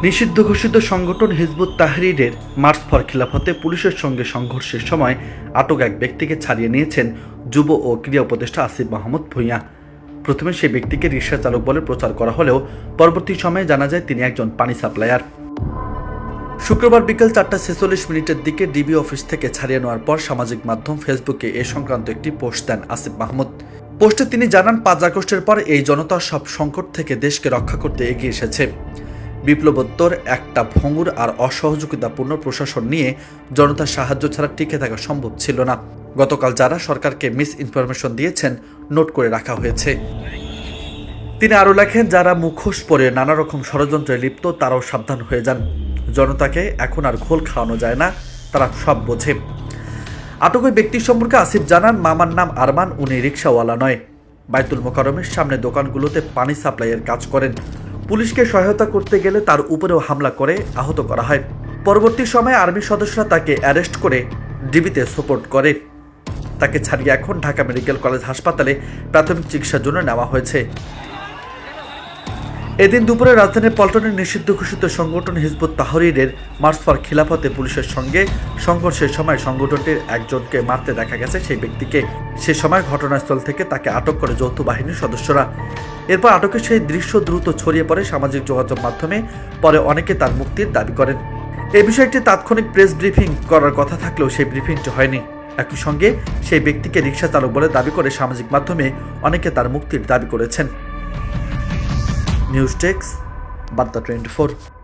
নিষিদ্ধ ঘোষিত সংগঠন হিজবুত তাহরীরের মার্চ ফর খিলাফতে পুলিশের সঙ্গে সংঘর্ষের সময় আটক এক ব্যক্তিকে ছাড়িয়ে নিয়েছেন যুব ও ক্রীড়া উপদেষ্টা আসিফ মাহমুদ ভূঁইয়া। প্রথমে সেই ব্যক্তিকে রিকশা চালক বলে প্রচার করা হলেও পরবর্তী সময়ে জানা যায় তিনি একজন পানি সাপ্লায়ার। শুক্রবার বিকেল 4:46 দিকে ডিবি অফিস থেকে ছাড়িয়ে নেওয়ার পর সামাজিক মাধ্যম ফেসবুকে এ সংক্রান্ত একটি পোস্ট দেন আসিফ মাহমুদ। পোস্টে তিনি জানান, 5 আগস্টের পর এই জনতা সব সংকট থেকে দেশকে রক্ষা করতে এগিয়ে এসেছে। বিপ্লবোত্তর একটা ভঙ্গুর আর অসহযোগিতাপূর্ণ প্রশাসন নিয়ে জনতার সাহায্য ছাড়া টিকে থাকা সম্ভব ছিল না। গতকাল যারা সরকারকে মিস ইনফরমেশন দিয়েছেন নোট করে রাখা হয়েছে। তিনি আরও লেখেন, যারা মুখোশ পরে নানা রকম ষড়যন্ত্রে লিপ্ত তারাও সাবধান হয়ে যান। জনতাকে এখন আর ঘোল খাওয়ানো যায় না, তারা সব বোঝে। আটক ওই ব্যক্তি সম্পর্কে আসিফ জানান, মামার নাম আরমান, উনি রিকশাওয়ালা নয়। বাইতুল মোকাররমের সামনে দোকানগুলোতে পানি সাপ্লাইয়ের কাজ করেন। পুলিশকে সহায়তা করতে গেলে তার উপরেও হামলা করে আহত করা হয়। পরবর্তী সময়ে আর্মি সদস্যরা তাকে অ্যারেস্ট করে ডিবিতে সোপোর্ট করে। তাকে ছাড়িয়ে এখন ঢাকা মেডিকেল কলেজ হাসপাতালে প্রাথমিক চিকিৎসার জন্য নেওয়া হয়েছে। এদিন দুপুরে রাজধানীর পল্টনের নিষিদ্ধ ঘোষিত সংগঠন হিজবুত তাহরীরের মার্চ ফর খিলাফতে পুলিশের সঙ্গে সংঘর্ষের সময় সংগঠনটির একজনকে মারতে দেখা গেছে সেই ব্যক্তিকে। সে সময় ঘটনাস্থল থেকে তাকে আটক করে যৌথ বাহিনীর সদস্যরা। এরপর আটকের সেই দৃশ্য দ্রুত ছড়িয়ে পড়ে সামাজিক যোগাযোগ মাধ্যমে। পরে অনেকে তার মুক্তির দাবি করেন। এ বিষয়টি তাৎক্ষণিক প্রেস ব্রিফিং করার কথা থাকলেও সেই ব্রিফিংটি হয়নি। একই সঙ্গে সেই ব্যক্তিকে রিকশা চালক বলে দাবি করে সামাজিক মাধ্যমে অনেকে তার মুক্তির দাবি করেছেন। নিউজ ডেস্ক, বার্তা 24।